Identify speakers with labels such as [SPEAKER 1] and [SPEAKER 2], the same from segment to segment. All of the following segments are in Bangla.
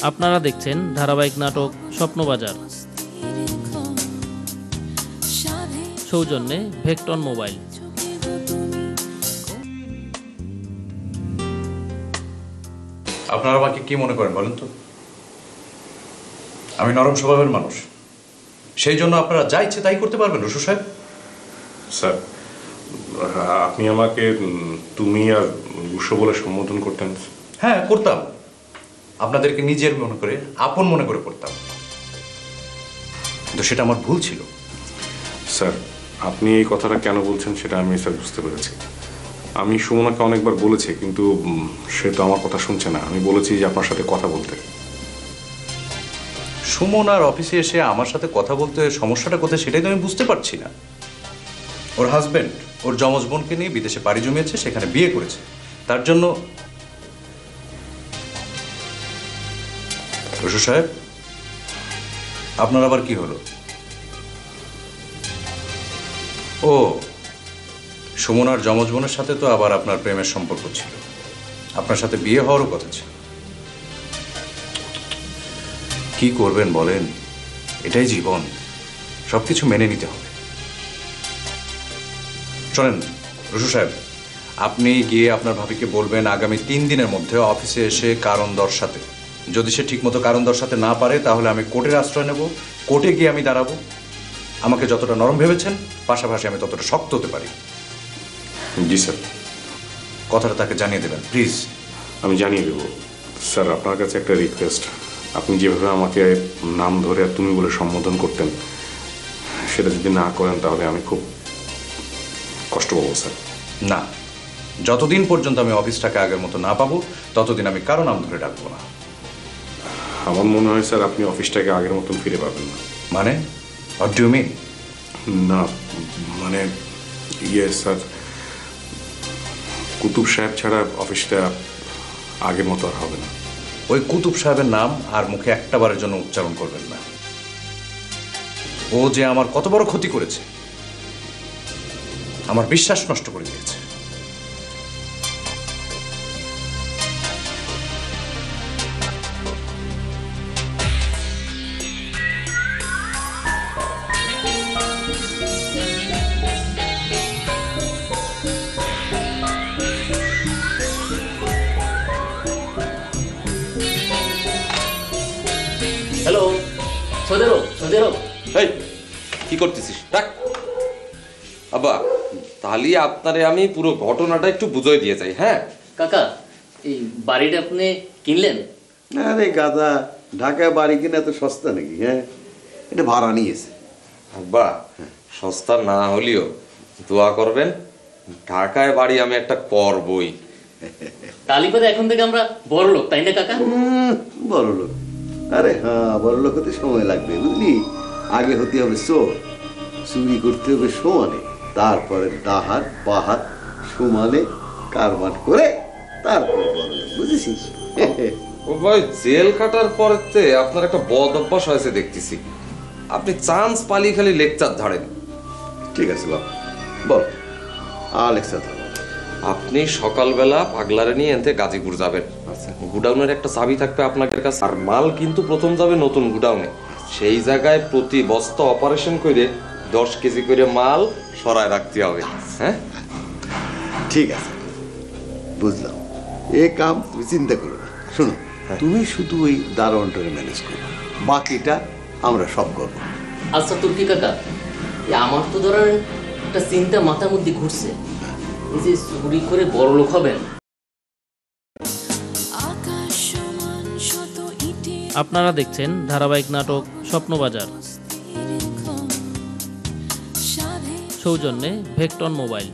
[SPEAKER 1] আপনারা দেখছেন ধারাবাহিক নাটক স্বপ্নবাজার, সৌজন্যে ভেক্টন মোবাইল।
[SPEAKER 2] আপনারা আমাকে কি মনে করেন বলেন তো? আমি নরম স্বভাবের মানুষ, সেই জন্য আপনারা যা ইচ্ছে তাই করতে পারবেন রসু সাহেব?
[SPEAKER 3] স্যার, আপনি আমাকে তুমি আর রুশো বলে সম্বোধন করতেন।
[SPEAKER 2] হ্যাঁ করতাম, আপনাদেরকে নিজের মনে করে আপন মনে করে করতাম, কিন্তু সেটা আমার ভুল ছিল।
[SPEAKER 3] স্যার, আপনি এই কথাটা কেন বলছেন সেটা আমি স্যার বুঝতে পেরেছি। আমি সুমনাকে অনেকবার বলেছি, কিন্তু সে তো আমার কথা শুনছে না। আমি বলেছি যে আপনার সাথে কথা বলতে।
[SPEAKER 2] সুমন আর অফিসে এসে আমার সাথে কথা বলতে সমস্যাটা কোথায় সেটাই তো আমি বুঝতে পারছি না। ওর হাজবেন্ড ওর যমজ বোনকে নিয়ে বিদেশে পাড়ি জমিয়েছে, সেখানে বিয়ে করেছে, তার জন্য। রসু সাহেব, আপনার আবার কি হলো? ও, সুমন আর যমজ বোনের সাথে তো আবার আপনার প্রেমের সম্পর্ক ছিল, আপনার সাথে বিয়ে হওয়ারও কথা ছিল। কি করবেন বলেন, এটাই জীবন, সবকিছু মেনে নিতে হবে। শোনেন রসু সাহেব, আপনি গিয়ে আপনার ভাবিকে বলবেন আগামী 3 দিনের মধ্যে অফিসে এসে কারণ দর্শাতে। যদি সে ঠিকমতো কারণ দর্শাতে না পারে তাহলে আমি কোর্টের আশ্রয় নেব, কোর্টে গিয়ে আমি দাঁড়াবো। আমাকে যতটা নরম ভেবেছেন পাশাপাশি আমি ততটা শক্ত হতে পারি।
[SPEAKER 3] জি স্যার।
[SPEAKER 2] কথাটা তাকে জানিয়ে দেবেন প্লিজ।
[SPEAKER 3] আমি জানিয়ে দেবো। স্যার, আপনার কাছে একটা রিকোয়েস্ট, আপনি যেভাবে আমাকে নাম ধরে আর তুমি বলে সম্বোধন করতেন, সেটা যদি না করেন তাহলে আমি খুব কষ্ট পাবো স্যার।
[SPEAKER 2] না, যতদিন পর্যন্ত আমি অফিসটাকে আগের মতো না পাবো ততদিন আমি কারো নাম ধরে ডাকবো না।
[SPEAKER 3] আমার মনে হয় স্যার আপনি অফিসটাকে আগের মতন ফিরে পাবেন না।
[SPEAKER 2] মানে হোয়াট ডু ইউ মিন?
[SPEAKER 3] না মানে ইয়ে স্যার, কুতুব সাহেব ছাড়া অফিসটা আগের মতো আর হবে না।
[SPEAKER 2] ওই কুতুব সাহেবের নাম আর মুখে একটাবারের জন্য উচ্চারণ করবেন না। ও যে আমার কত বড় ক্ষতি করেছে, আমার বিশ্বাস নষ্ট করে দিয়েছে।
[SPEAKER 4] হ্যালো, সৌদেরও।
[SPEAKER 5] এই কি করতেছিস? ডাক। আব্বা, তাহলে আপনারে আমি পুরো ঘটনাটা একটু বুঝাই দিয়ে যাই। হ্যাঁ
[SPEAKER 4] কাকা, এই বাড়িটা আপনি কিনলেন?
[SPEAKER 6] আরে গাদা, ঢাকায় বাড়ি কিনা এত সস্তা নাকি? হ্যাঁ, এটা ভাড়া নিয়েছে।
[SPEAKER 5] আব্বা, সস্তা না হলেও দোয়া করবেন, ঢাকায় বাড়ি আমি একটা করবই।
[SPEAKER 4] তালিবাদে এখন থেকে আমরা বড় লোক, তাই না কাকা?
[SPEAKER 6] বড় লোক? আরে হ্যাঁ, বড় লোক হতে সময় লাগবে বুঝলি। আগে হতে হবে চোর, চুরি করতে হবে সমানে, তারপরে ডাহাত বাহাত সমানে কারবার করে তারপরে বড় লোক, বুঝেছিস?
[SPEAKER 5] ও ভাই, জেল কাটার পরেতে আপনার একটা বদ অভ্যাস হয়েছে দেখতেছি। আপনি চান্স পালি খালি লেকচার ধারেন।
[SPEAKER 6] ঠিক আছে বাবা, বল আলেক্সা।
[SPEAKER 5] আপনি সকালবেলা পাগলারে নিয়ে এনতে গাজীপুর যাবেন। আচ্ছা, গুডাউনের একটা চাবি থাকবে আপনাদের কাছে, আর মাল কিন্তু প্রথম যাবে নতুন গুডাউনে। সেই জায়গায় প্রতি বস্তা অপারেশন করে 10 কেজি করে মাল সরায় রাখতে হবে। হ্যাঁ
[SPEAKER 6] ঠিক আছে, বুঝলাম। এ কাম তুমি চিন্তা করো না। শোনো, তুমি শুধু ওই দারোয়ানটারে ম্যানেজ করো, বাকিটা আমরা সব করবো।
[SPEAKER 4] আচ্ছা তুর্কি কাকা, আমার তো ধরার একটা চিন্তা মাথার মধ্যে ঘুরছে, এই যে চুরি করে বড় লোক হবেন।
[SPEAKER 1] আপনারা দেখছেন ধারাবাহিক নাটক স্বপ্নবাজার, সৌজন্যে ভেক্টন মোবাইল।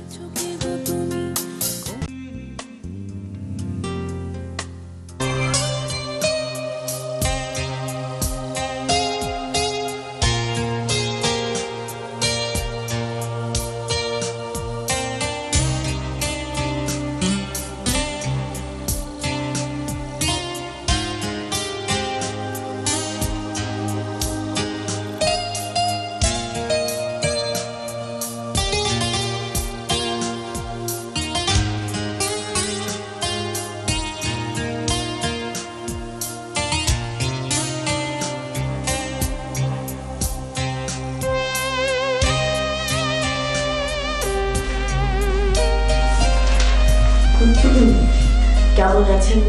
[SPEAKER 7] কেমন আছেন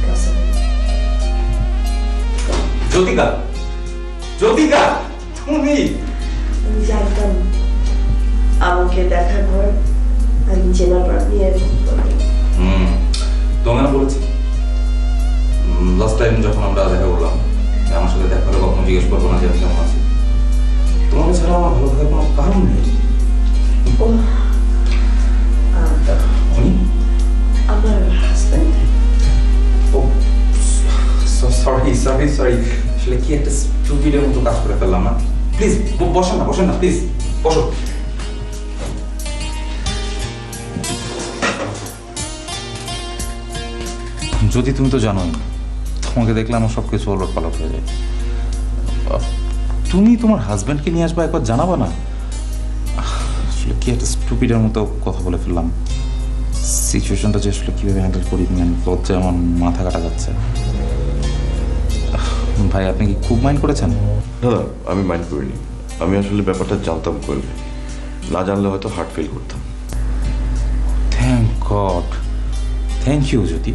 [SPEAKER 7] কাসম?
[SPEAKER 8] জ্যোতিকা, জ্যোতিকা, তুমি?
[SPEAKER 7] আমি জানতাম আমাকে দেখার পর আমি চেনার পর আপনি এরকম করবেন।
[SPEAKER 8] তোমাকে না বলেছি লাস্ট টাইম যখন আমরা দেখা করলাম, আমার সাথে দেখা হলে কখনো জিজ্ঞেস করবো না যে আমি কেমন আছি। তোমাকে ছাড়া আমার ভালো থাকার কোনো কারণ নেই। উনি
[SPEAKER 7] আমার হাজব্যান্ড।
[SPEAKER 8] ও সরি সরি সরি, আসলে কি একটা স্টুপিডের মতো কাজ করে ফেললাম না। প্লিজ বসেন না প্লিজ, বসো। যদি তুমি তো জানোই, তোমাকে দেখলে আমার সব কিছু ওলট পালট হয়ে যায়। তুমি তোমার হাজব্যান্ডকে নিয়ে আসবা, একবার জানাবা না? আসলে কি একটা স্টুপিডের মতো কথা বলে ফেললাম। সিচুয়েশনটা যে আসলে কীভাবে হ্যান্ডেল করি লজ্জায় আমার মাথা কাটা যাচ্ছে। ভাই, আপনি কি খুব মাইন্ড করেছেন?
[SPEAKER 9] না না, আমি মাইন্ড করিনি। আমি আসলে ব্যাপারটা জানতাম করবে, না জানলে হয়তো হার্ট ফেল করতাম।
[SPEAKER 8] থ্যাংক গড, থ্যাংক ইউ জ্যোতি,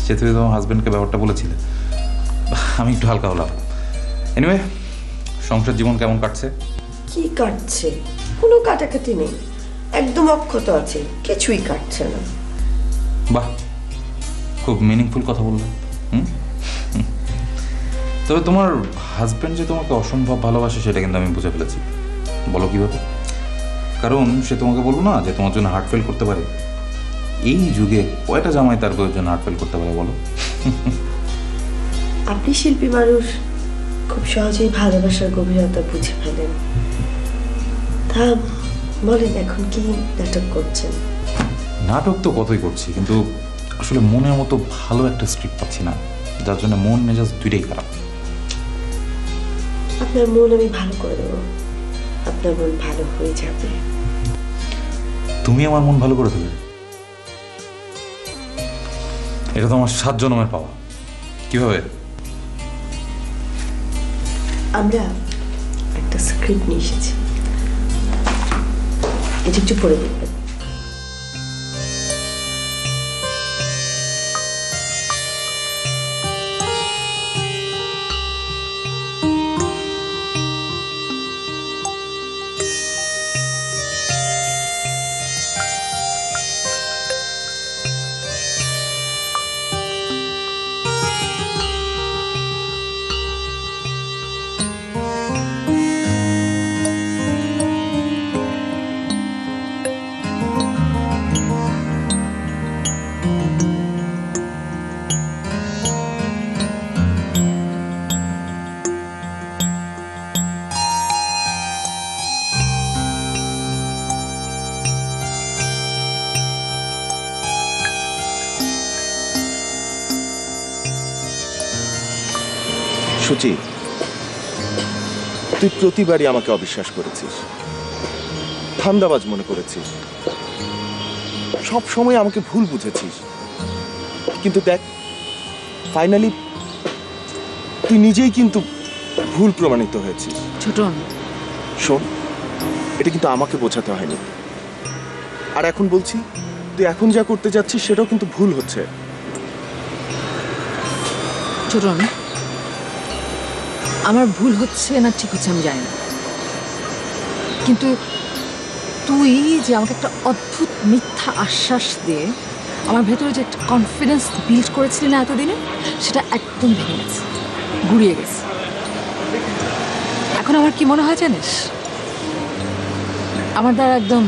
[SPEAKER 8] যে তুমি তোমার হাজব্যান্ডকে ব্যাপারটা বলেছিলে। আমি একটু হালকা হলাম। এনিওয়ে, সংসার জীবন কেমন কাটছে?
[SPEAKER 7] কি কাটছে? কোনো কাটাকাটি নেই, একদম অক্ষত আছে, কিছুই কাটছে না।
[SPEAKER 8] বাহ, খুব মিনিংফুল কথা বললে। তবে তোমার হাজব্যান্ড যে তোমাকে অসম্ভব ভালোবাসে সেটা কিন্তু আমি বুঝে ফেলেছি। বলো কীভাবে? কারণ সে তোমাকে বলবো না যে তোমার জন্য হার্ট ফেল করতে পারে। এই যুগে কয়টা জামাই তার বউয়ের জন্য হার্ট ফেল করতে পারে বলো?
[SPEAKER 7] আপনি শিল্পী মানুষ, খুব সহজেই ভালোবাসার গভীরতা বুঝে ফেলেন। তা বলেন, এখন কি নাটক করছেন?
[SPEAKER 8] নাটক তো কতই করছি, কিন্তু আসলে মনের মতো ভালো একটা স্ক্রিপ্ট পাচ্ছি না, যার জন্য মন মেজাজ দুইটাই খারাপ।
[SPEAKER 7] আপনার মন আমি ভালো করে দেবো, আপনার মন ভালো হয়ে যাবে।
[SPEAKER 8] তুমি আমার মন ভালো করে দেবে? এটা তো আমার 7 জন্মের পাওয়া। কিভাবে?
[SPEAKER 7] আমরা একটা স্ক্রিপ্ট নিয়ে এসেছি, এটা একটু পড়ে দেখবেন।
[SPEAKER 10] সুচি, তুই প্রতিবারই আমাকে অবিশ্বাস করেছিস, ধান্দাবাজ মনে করেছিস, সব সময় আমাকে ভুল বুঝেছিস। কিন্তু দেখ, ফাইনালি তুই নিজেই কিন্তু ভুল প্রমাণিত হয়েছিস।
[SPEAKER 11] ছোটন,
[SPEAKER 10] শোন, এটা কিন্তু আমাকে বোঝাতে হয়নি। আর এখন বলছি, তুই এখন যা করতে যাচ্ছিস সেটাও কিন্তু ভুল হচ্ছে।
[SPEAKER 11] ছোটন, আমার ভুল হচ্ছে না ঠিক হচ্ছে আমি জানি না, কিন্তু তুই যে আমাকে একটা অদ্ভুত মিথ্যা আশ্বাস দিয়ে আমার ভেতরে যে একটা কনফিডেন্স বিল্ড করেছিলি না এতদিনে, সেটা একদম ভেঙে গেছে, গুড়িয়ে গেছে। এখন আমার কি মনে হয় জানিস, আমার দ্বারা একদম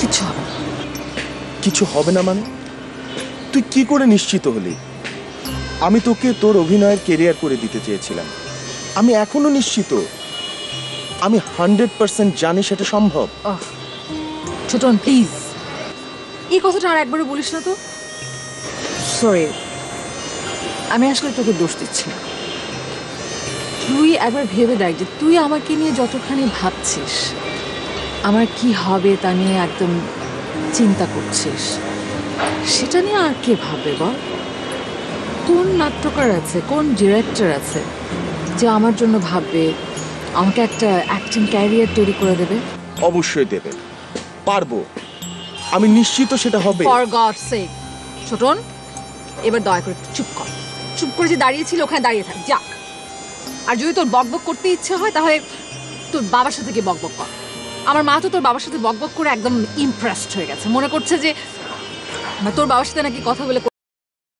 [SPEAKER 11] কিচ্ছু হবে না।
[SPEAKER 10] কিছু হবে না মানে? তুই কি করে নিশ্চিত হলি? আমি তোকে তোর অভিনয়ের কেরিয়ার করে দিতে চেয়েছিলাম, আমি এখনো নিশ্চিত, আমি 100% জানি সেটা সম্ভব।
[SPEAKER 11] ছোটন প্লিজ, এই কথাটা আর একবারও বলিস না তো। সরি, আমি আসলে তোকে দোষ দিচ্ছি না। তুই একবার ভেবে দেখ যে তুই আমাকে নিয়ে যতখানি ভাবছিস, আমার কি হবে তা নিয়ে একদম চিন্তা করছিস, সেটা নিয়ে আর কে ভাবে বল? কোন নাট্যকার আছে, কোন ডিরেক্টর আছে যে আমার জন্য ভাববে, আমাকে একটা অ্যাক্টিং ক্যারিয়ার তৈরি করে দেবে?
[SPEAKER 10] অবশ্যই দেবে, পারবো, আমি নিশ্চিত সেটা হবে।
[SPEAKER 11] ফর গডস সেক ছোটন, এবার দয়া করে একটু চুপ কর। চুপ করে যে দাঁড়িয়েছিল ওখানে দাঁড়িয়ে থাক, যা। আর যদি তোর বকবক করতে ইচ্ছে হয় তাহলে তোর বাবার সাথে গিয়ে বকবক কর। আমার মা তো তোর বাবার সাথে বকবক করে একদম ইমপ্রেসড হয়ে গেছে, মনে করছে যে তোর বাবার সাথে নাকি কথা বলে